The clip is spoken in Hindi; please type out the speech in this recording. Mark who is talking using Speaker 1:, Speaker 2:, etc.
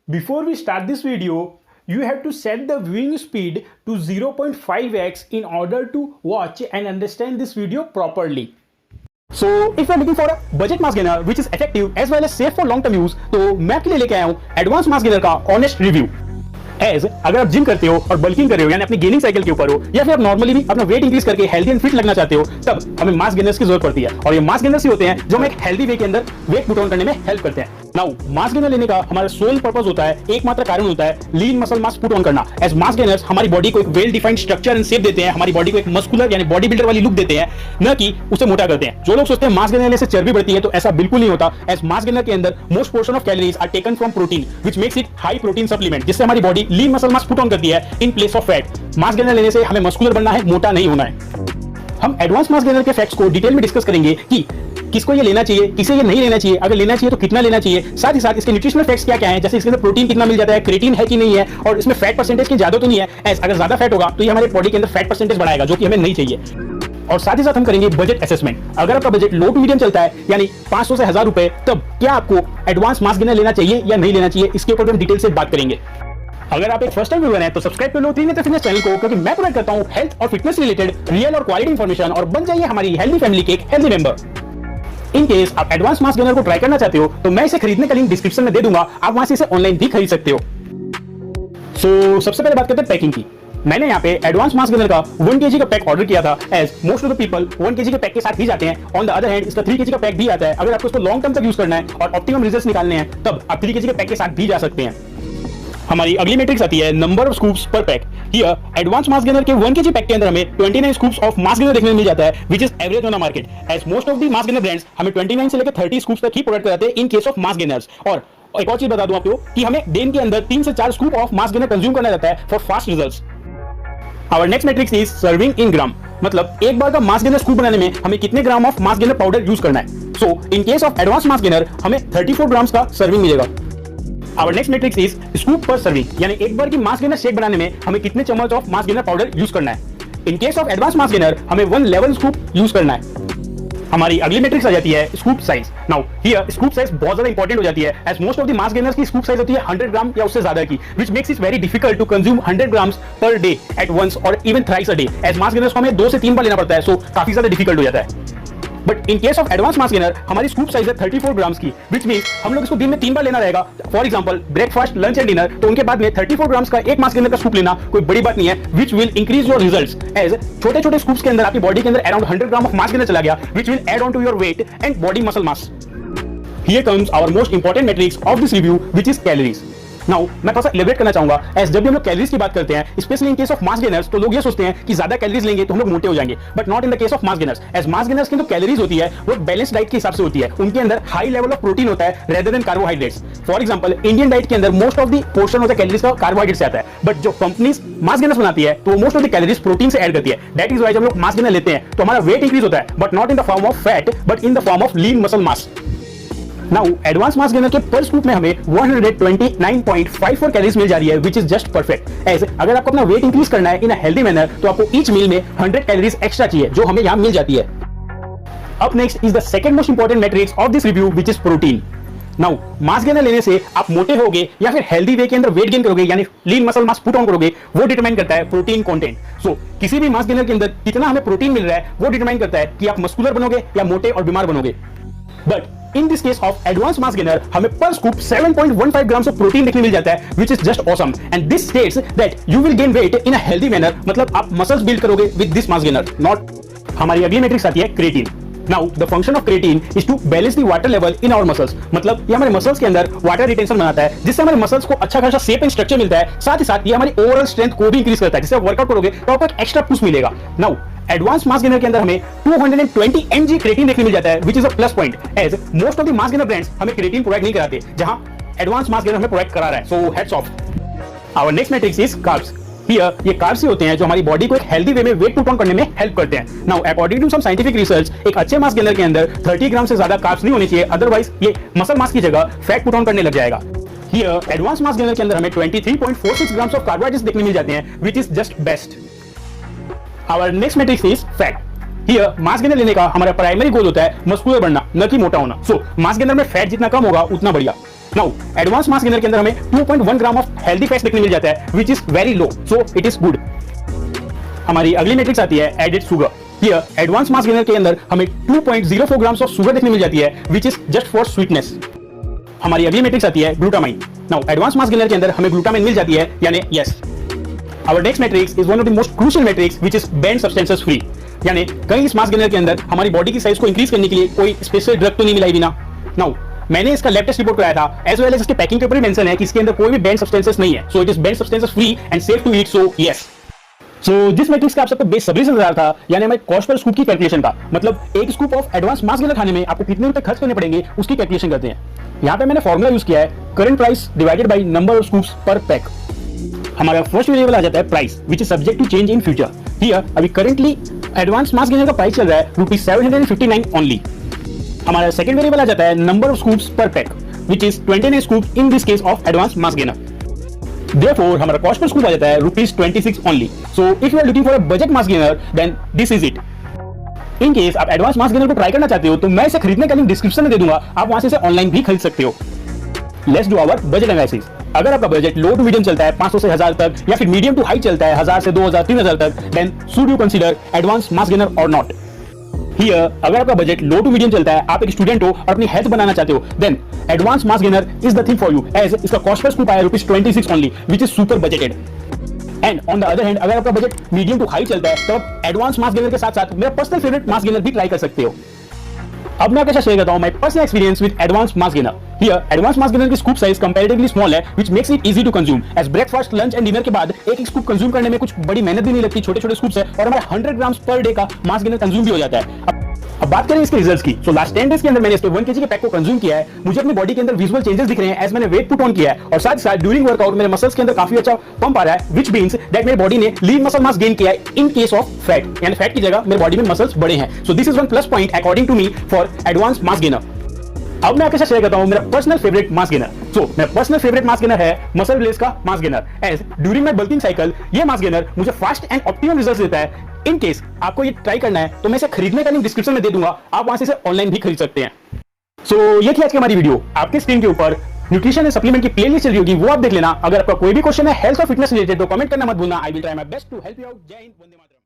Speaker 1: Before we start this video, you have to set the viewing speed to 0.5x in order to watch and understand this video properly. So if you are looking for a budget mass gainer which is effective as well as safe for long term use, तो मैं आपके लिए लेके आया हूँ एडवांस मास गेनर का ऑनेस्ट रिव्यू। अगर आप जिम करते हो और बल्किंग कर रहे हो यानी अपनी गेनिंग साइकिल के ऊपर हो, या फिर आप नॉर्मली भी अपना वेट इंक्रीज करके हेल्दी एंड फिट लगना चाहते हो, तब हमें मास गेनर्स की जरूरत पड़ती है। और ये मास गेनर्स ही होते हैं जो हमें एक हेल्दी वे के अंदर वेट पुट ऑन करने में हेल्प करते हैं। नाउ मास गेनर लेने का हमारा सोल पर्पस होता है, एकमात्र कारण होता है लीन मसल मास पुट ऑन करना। एज मास गेनर्स हमारी बॉडी को एक well defined structure and shape देते हैं, हमारी बॉडी को एक मस्कुलर यानी बॉडी बिल्डर वाली लुक देते हैं, न कि उसे मोटा करते हैं। जो लोग सोचते हैं मास गेनर लेने से चर्बी बढ़ती है, तो ऐसा बिल्कुल नहीं होता। एज मास गेनर के अंदर most portion of calories are taken from protein which makes it high protein supplement, जिससे हमारी body lean muscle mass put on करती है in place of fat. Mass gainer लेने से हमें मस्कुलर बनना है, मोटा नहीं होना है। हम एडवांस मास गेनर के फैक्ट्स को डिटेल में डिस्कस करेंगे कि किसको ये लेना चाहिए, किसे ये नहीं लेना चाहिए, अगर लेना चाहिए तो कितना लेना चाहिए, साथ ही साथ इसके न्यूट्रिशनल फैक्ट्स क्या क्या हैं, जैसे इसके अंदर प्रोटीन कितना मिल जाता है, क्रिएटिन है कि नहीं है, और इसमें फैट परसेंटेज की ज्यादा तो नहीं है। अगर ज्यादा फैट होगा तो ये हमारे बॉडी के अंदर फैट परसेंटेज बढ़ाएगा, जो कि हमें नहीं चाहिए। और साथ ही साथ हम करेंगे बजट असेसमेंट। अगर आपका बजट लो टू मीडियम चलता है यानी 500 से 1000 रुपए, तब क्या आपको एडवांस मास गेनर लेना चाहिए या नहीं लेना चाहिए, इसके ऊपर हम डिटेल से बात करेंगे। अगर आप एक फर्स्ट टाइम व्यूअर हैं तो सब्सक्राइब कर लो त्रिनेत्र फिटनेस चैनल को, क्योंकि मैं प्रोवाइड करता हूं हेल्थ और फिटनेस रिलेटेड रियल और क्वालिटी इंफॉर्मेशन, और बन जाइए हमारी हेल्दी फैमिली के एक हेल्दी मेंबर। इन केस आप एडवांस मास गेनर को ट्राई करना चाहते हो तो मैं इसे खरीदने का लिंक डिस्क्रिप्शन में दे दूंगा, आप वहां से इसे ऑनलाइन भी खरीद सकते हो। सबसे पहले बात करते हैं पैकिंग की। मैंने यहाँ पे एडवांस मास गेनर का 1 kg का पैक ऑर्डर किया था। As most of the people 1 kg के पैक के साथ ही जाते हैं। ऑन द अदर हैंड इसका 3 kg का पैक भी आता है। अगर आपको इसको लॉन्ग टर्म तक यूज करना है और ऑप्टिमम रिजल्ट्स निकालने हैं, तब आप 3 kg के पैक के साथ भी जा सकते हैं। हमारी अगली मैट्रिक्स आती है number of scoops per pack. Here advance mass gainer के 1 kg पैक के अंदर हमें 29 स्कूप्स ऑफ मास गेनर देखने को मिल जाता है, which is average on the market. As most of the mass gainer brands हमें 29 से लेकर 30 स्कूप्स तक ही प्रोवाइड कराते हैं इन केस ऑफ मास गेनर्स। और एक और चीज बता दूं आपको कि हमें दिन के अंदर 3 से 4 scoop of mass gainer consume करना रहता है for fast results. Our next matrix is serving in gram, मतलब एक बार का मास गेनर स्कूप बनाने में हमें कितने gram of mass gainer powder use करना है। So in case of advance mass gainer हमें 34 ग्राम्स का सर्विंग मिलेगा। Our next matrix is scoop per serving, यानी एक बार की मास गेनर शेक बनाने में हमें कितने चम्मच of mass gainer powder use करना है। In case of advance mass gainer हमें 1 लेवल स्कूप यूज करना है। हमारी अगली मैट्रिक्स आ जाती है scoop size. Now here scoop size बहुत ज्यादा इंपॉर्टेंट हो जाती है, as most of the mass gainers की स्कूप साइज होती है 100 ग्राम या उससे ज्यादा की, which makes it very difficult to consume 100 grams per day at once और even thrice a day. As mass gainers को हमें 2 से 3 बार लेना पड़ता है, सो काफी ज्यादा डिफिकल्ट हो जाता है। But in case of advance mass gainer हमारी स्कूप साइज है 34 ग्राम्स की, व्हिच मींस हम लोग इसको दिन में 3 बार लेना रहेगा। For example breakfast, lunch and dinner, तो उनके बाद में 34 ग्राम्स का एक मास गेनर का स्कूप लेना कोई बड़ी बात नहीं है, which will increase your results. As छोटे छोटे स्कूप्स के अंदर आपकी बॉडी के अंदर around 100 gram of mass gainer चला गया, which will add on to your weight and body muscle mass. Here comes our most important matrix of this review, which is calories. Now मैं थोड़ा सा एलिब्रेट करना चाहूंगा, एज जब भी हम लोग कैलोरीज की बात करते हैं, specially in case of mass gainers, तो लोग ये सोचते हैं कि ज्यादा कैलोरीज लेंगे तो हम लोग मोटे हो जाएंगे, but not in the case of mass gainers. As mass gainers की जो कैलोरीज होती है वो बैलेंस डाइट के हिसाब से होती है, उनके अंदर हाई लेवल ऑफ प्रोटीन होता है rather than carbohydrates. For example Indian diet के अंदर most of the portion of the calories का कार्बोहाइड्रेट से आता है, बट जो कंपनीज मास गेनर्स बनाती है तो most of the calories protein से ऐड करती है। दैट इज व्हाई जब हम लोग मास गेनर लेते हैं तो हमारा वेट इंक्रीज होता है, but not in the form of fat but in the form of lean muscle mass. Now advance mass gainer के पर स्कूप में हमें 129.54 कैलोरीज मिल जा रही है, which is just perfect. As अगर आपको अपना वेट इंक्रीज करना है इन अ हेल्दी मैनर, तो आपको ईच मील में 100 कैलोरीज एक्स्ट्रा चाहिए, जो हमें यहां मिल जाती है। Up next is the second most important matrix of this review, which is protein. Now mass gainer लेने से आप मोटे होगे या फिर हेल्दी वे के अंदर वेट गेन करोगे यानी लीन मसल मास पुट ऑन करोगे, वो डिटरमाइन करता है प्रोटीन कंटेंट। सो किसी भी मास गेनर के अंदर कितना हमें प्रोटीन मिल रहा है वो डिटरमाइन करता है कि आप मस्कुलर बनोगे या मोटे और बीमार बनोगे। But in this case of advanced mass gainer हमें per scoop 7.15 grams of protein देखने मिल जाता है, which is just awesome and this states that you will gain weight in a healthy manner, मतलब आप muscles build करोगे with this mass gainer, not। हमारी अगली मैट्रिक्स आती है creatine. Now the function of creatine is to balance the water level in our muscles, मतलब ये हमारे मसल्स के अंदर वाटर रिटेंशन बनाता है, जिससे हमारे मसल्स को अच्छा खासा शेप एंड स्ट्रक्चर मिलता है। साथ ही साथ ये हमारी ओवरऑल स्ट्रेंथ को भी इंक्रीज करता है, जिससे आप वर्कआउट करोगे तो आपको एक एक्स्ट्रा पुश मिलेगा। नाउ एडवांस मास गेनर के अंदर हमें 220 mg क्रिएटिन देखने मिल जाता है, which is a plus point, as most of the mass gainer brands हमें क्रिएटिन प्रोवाइड नहीं कराते, जहां एडवांस मास गेनर हमें प्रोवाइड करा रहा है। So heads off. Our next matrix is carbs. Here ये कार्ब्स ही होते हैं जो हमारी बॉडी को एक हेल्दी वे में वेट पुट ऑन करने में हेल्प करते हैं। Now according to some scientific research, एक अच्छे मास गेनर के अंदर 30 ग्राम से ज्यादा कार्ब्स नहीं होने चाहिए, अदरवाइज ये मसल मास की जगह फैट पुट ऑन करने लग जाएगा। हियर एडवांस मास गेनर के अंदर हमें 23.46 ग्राम्स ऑफ कार्बोहाइड्रेट्स देखने मिल जाते हैं, which is just best. Our next matrix is fat. Here mass gainer लेने का हमारा प्राइमरी गोल होता है मस्कुलर बनना, न कि मोटा होना। सो मास गेनर में फैट जितना कम होगा उतना बढ़िया। नाउ एडवांस मास गेनर के अंदर हमें 2.1 ग्राम ऑफ हेल्दी फैट्स देखने मिल जाता है which is very low, so it is good. हमारी अगली मैट्रिक्स आती है added sugar. Here advance mass gainer के अंदर हमें 2.04 ग्राम्स ऑफ शुगर देखने मिल जाती है which is just for sweetness. हमारी अगली मैट्रिक्स आती है glutamine. Now advance mass gainer के अंदर हमें ग्लूटामाइन मिल जाती है, यानी yes. Our next matrix is one of the most crucial matrix which is banned substances free, यानी कहीं इस मास गेनर के अंदर हमारी बॉडी की साइज को इंक्रीज करने के लिए कोई स्पेशल ड्रग तो नहीं मिलाई बिना। नाउ मैंने इसका लैब टेस्ट रिपोर्ट कराया था, एज वेल एज इसके पैकिंग के ऊपर मेंशन है कि इसके अंदर कोई भी बैंड सब्सटेंसेस नहीं है, so it is banned substances free and safe to eat, so yes. So जिस मैट्रिक्स का आप सबको बेसब्री से इंतजार था, यानी हमारे कॉस्ट पर स्कूप की कैलकुलेशन था, मतलब एक scoop of advance mass gainer खाने में आपको कितने रुपए खर्च करने पड़ेंगे उसकी कैलकुलेशन करते हैं। यहाँ पे मैंने फॉर्मूला यूज किया है current price divided by number of scoops per pack. हमारा फर्स्ट वेरिएबल आ जाता है price which is subject to change in future. Here अभी करंटली एडवांस मास गेनर का प्राइस चल रहा है ₹759 ओनली। हमारा सेकंड वेरिएबल आ जाता है number of scoops per pack which is 29 scoops in this case of advance mass gainer. Therefore, हमारा कॉस्ट पर स्कूप आ जाता है ₹26 only. So if you are looking for a budget mass gainer then this is it. In case आप एडवांस मास गेनर को ट्राई करना चाहते हो तो मैं इसे खरीदने का लिंक डिस्क्रिप्शन में दे दूंगा, आप वहां से इसे ऑनलाइन भी खरीद सकते हो। Let's do our budget analysis. अगर आपका बजट लो टू मीडियम चलता है 500 से 1000 तक, या फिर मीडियम टू हाई चलता है 1000 से 2000 3000 तक, then should you consider advance mass gainer or not. Here अगर आपका बजट लो टू मीडियम चलता है, आप एक स्टूडेंट हो और अपनी हेल्थ बनाना चाहते हो, then advance mass gainer is the thing for you, as इसका कॉस्ट पर स्कूप आया ₹26 only which is super budgeted. And on the other hand अगर आपका बजट मीडियम टू हाई चलता है तो आप एडवांस मास गेनर के साथ साथ मेरा पर्सनल फेवरेट मास गेनर भी ट्राई कर सकते हो। अब मैं आपके साथ शेयर करता हूं my personal experience with advance mass gainer. Here advance mass gainer की स्कूप साइज कंपैरेटिवली स्मॉल है which makes it easy to consume, as breakfast lunch and dinner के बाद एक स्कूप कंज्यूम करने में कुछ बड़ी मेहनत भी नहीं लगती, छोटे छोटे स्कूप्स है और हमारे 100 ग्राम्स पर डे का मास गेनर कंज्यूम भी हो जाता है। अब बात करें इसके रिजल्ट्स की, सो लास्ट 10 डेज के अंदर मैंने इसके 1 kg के पैक को कंज्यूम किया है। मुझे अपनी बॉडी के अंदर विजुअल चेंजेस दिख रहे हैं एज मैंने वेट पुट ऑन किया है, और साथ ही साथ ड्यूरिंग वर्कआउट मेरे मसल्स के अंदर काफी अच्छा पंप आ रहा है, व्हिच मींस दैट मेरी बॉडी ने लीन मसल मास गेन किया है इन केस ऑफ फैट, यानी फैट की जगह मेरी बॉडी में मसल्स बड़े हैं। So this is one plus point according to me for advance mass gainer. अब मैं आपके साथ शेयर करता हूं मेरा पर्सनल फेवरेट मास गेनर। सो मेरा पर्सनल फेवरेट मास गेनर है मसल रिलीज का mass gainer, as during my bulking cycle ये मास गेनर मुझे फास्ट एंड ऑप्टिमम रिजल्ट्स देता है। इन केस आपको ये ट्राई करना है तो मैं इसे खरीदने का लिंक डिस्क्रिप्शन में दे दूंगा, आप वहां से इसे ऑनलाइन भी खरीद सकते हैं। सो ये थी आज की हमारी वीडियो। आपके स्क्रीन के ऊपर न्यूट्रिशन एंड सप्लीमेंट की प्लेलिस्ट चल रही होगी, वो आप देख लेना। अगर आपका कोई भी क्वेश्चन है हेल्थ और फिटनेस रिलेटेड तो कमेंट करना मत भूलना। I will try my best to help you out. जय हिंद, वंदे मातरम।